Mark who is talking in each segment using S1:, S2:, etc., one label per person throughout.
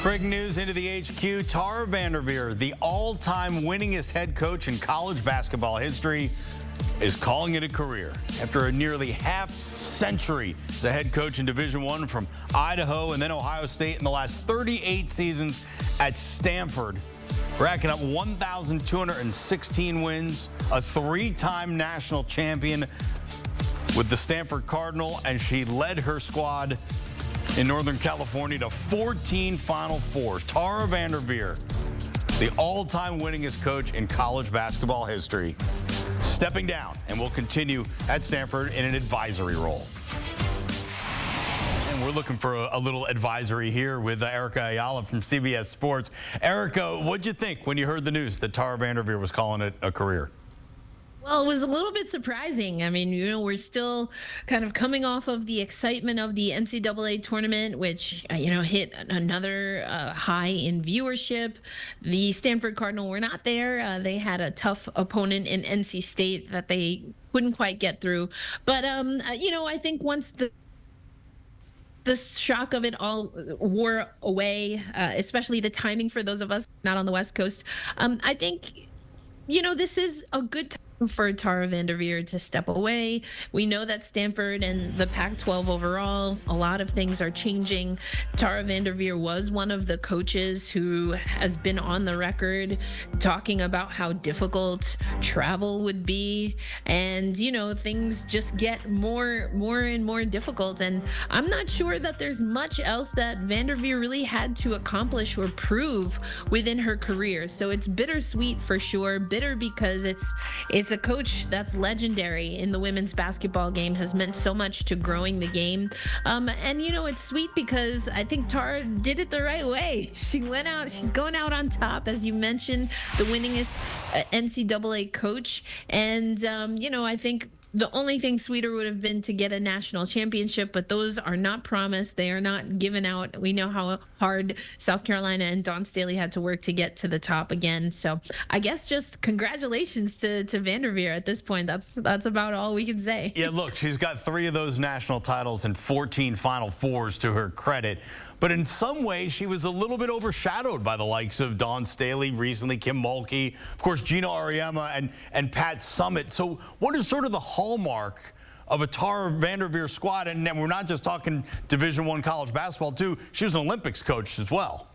S1: Breaking news into the HQ, Tara Vanderveer, the all-time winningest head coach in college basketball history, is calling it a career. After a nearly half-century as a head coach in Division I from Idaho and then Ohio State in the last 38 seasons at Stanford, racking up 1,216 wins, a three-time national champion with the Stanford Cardinal, and she led her squad in Northern California to 14 Final Fours. Tara Vanderveer, the all-time winningest coach in college basketball history, stepping down and will continue at Stanford in an advisory role. And we're looking for a little advisory here with Erica Ayala from CBS Sports. Erica, what'd you think when you heard the news that Tara Vanderveer was calling it a career?
S2: Well, it was a little bit surprising. I mean, we're still kind of coming off of the excitement of the NCAA tournament, which, hit another high in viewership. The Stanford Cardinal were not there. They had a tough opponent in NC State that they couldn't quite get through. But, I think once the shock of it all wore away, especially the timing for those of us not on the West Coast, I think, this is a good time for Tara Vanderveer to step away. We know that Stanford and the Pac-12 overall, a lot of things are changing. Tara Vanderveer was one of the coaches who has been on the record talking about how difficult travel would be. And, things just get more and more difficult. And I'm not sure that there's much else that Vanderveer really had to accomplish or prove within her career. So it's bittersweet for sure. Bitter because it's a coach that's legendary in the women's basketball game, has meant so much to growing the game. And, it's sweet because I think Tara did it the right way. She went out, she's going out on top, as you mentioned, the winningest NCAA coach. And, I think the only thing sweeter would have been to get a national championship, but those are not promised. They are not given out. We know how hard South Carolina and Dawn Staley had to work to get to the top again. So I guess just congratulations to Vanderveer at this point. That's about all we can say.
S1: Yeah, look, she's got 3 of those national titles and 14 Final Fours to her credit. But in some ways, she was a little bit overshadowed by the likes of Dawn Staley recently, Kim Mulkey, of course, Gina Auriemma and Pat Summitt. So what is sort of the hallmark of a Tara Vanderveer squad? And we're not just talking Division I college basketball, too. She was an Olympics coach as well.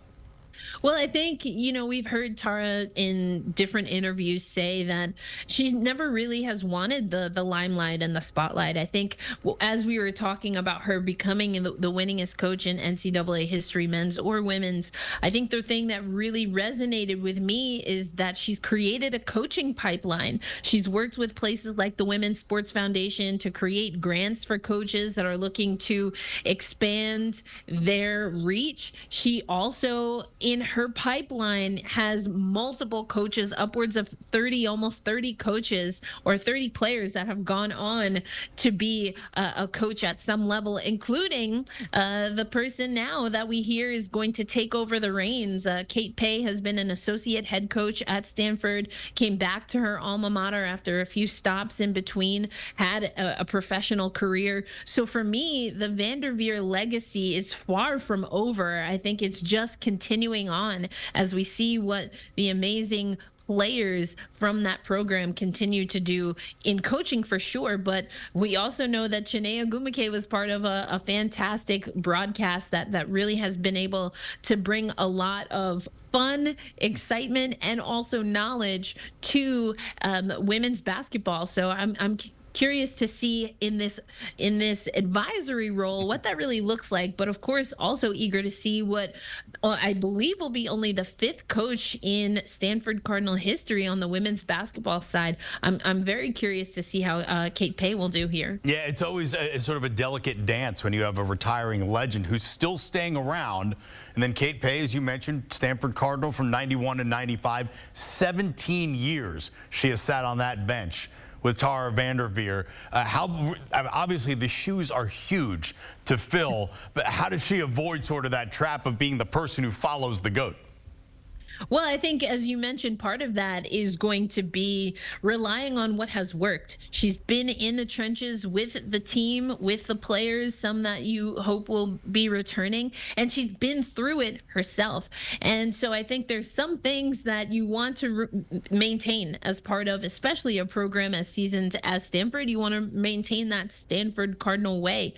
S2: Well, I think, we've heard Tara in different interviews say that she never really has wanted the limelight and the spotlight. I think as we were talking about her becoming the winningest coach in NCAA history, men's or women's, I think the thing that really resonated with me is that she's created a coaching pipeline. She's worked with places like the Women's Sports Foundation to create grants for coaches that are looking to expand their reach. She also, in her pipeline, has multiple coaches, upwards of 30, almost 30 coaches or 30 players that have gone on to be a coach at some level, including the person now that we hear is going to take over the reins. Kate Pay has been an associate head coach at Stanford, came back to her alma mater after a few stops in between, had a professional career. So for me, the Vanderveer legacy is far from over. I think it's just continuing on as we see what the amazing players from that program continue to do in coaching for sure. But we also know that Chiney Ogwumike was part of a fantastic broadcast that really has been able to bring a lot of fun, excitement, and also knowledge to women's basketball. So I'm curious to see in this advisory role what that really looks like, but of course also eager to see what I believe will be only the 5th coach in Stanford Cardinal history on the women's basketball side. I'm very curious to see how Kate Pay will do here.
S1: Yeah, it's always sort of a delicate dance when you have a retiring legend who's still staying around. And then Kate Pay, as you mentioned, Stanford Cardinal from 91 to 95, 17 years she has sat on that bench with Tara Vanderveer. Obviously the shoes are huge to fill, but how does she avoid sort of that trap of being the person who follows the GOAT?
S2: Well, I think, as you mentioned, part of that is going to be relying on what has worked. She's been in the trenches with the team, with the players, some that you hope will be returning, and she's been through it herself. And so I think there's some things that you want to maintain as part of, especially a program as seasoned as Stanford. You want to maintain that Stanford Cardinal way.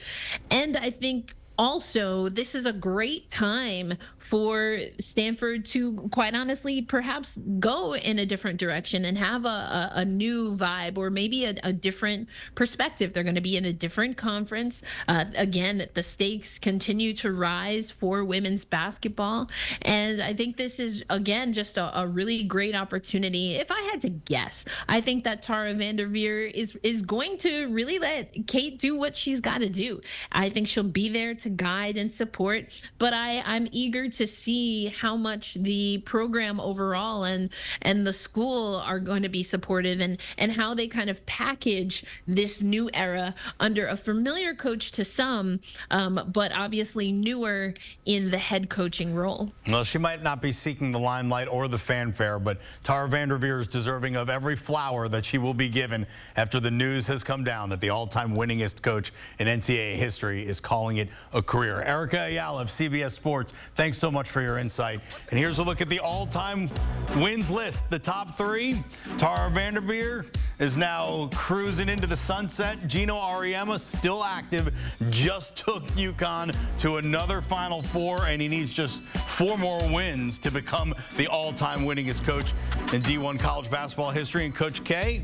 S2: And I think also, this is a great time for Stanford to, quite honestly, perhaps go in a different direction and have a new vibe, or maybe a different perspective. They're going to be in a different conference. Again, the stakes continue to rise for women's basketball. And I think this is, again, just a really great opportunity. If I had to guess, I think that Tara Vanderveer is going to really let Kate do what she's got to do. I think she'll be there to guide and support, but I'm eager to see how much the program overall and the school are going to be supportive, and how they kind of package this new era under a familiar coach to some, but obviously newer in the head coaching role.
S1: Well, she might not be seeking the limelight or the fanfare, but Tara Vanderveer is deserving of every flower that she will be given after the news has come down that the all-time winningest coach in NCAA history is calling it a career. Erica Ayala of CBS Sports, thanks so much for your insight. And here's a look at the all-time wins list. The top three: Tara Vanderveer is now cruising into the sunset. Gino Auriemma, still active, just took UConn to another Final Four, and he needs just 4 more wins to become the all-time winningest coach in D1 college basketball history. And Coach K,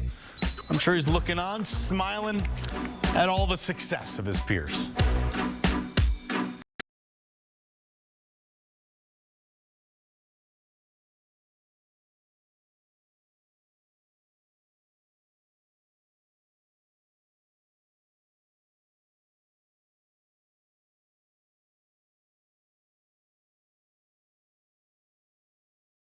S1: I'm sure he's looking on, smiling at all the success of his peers.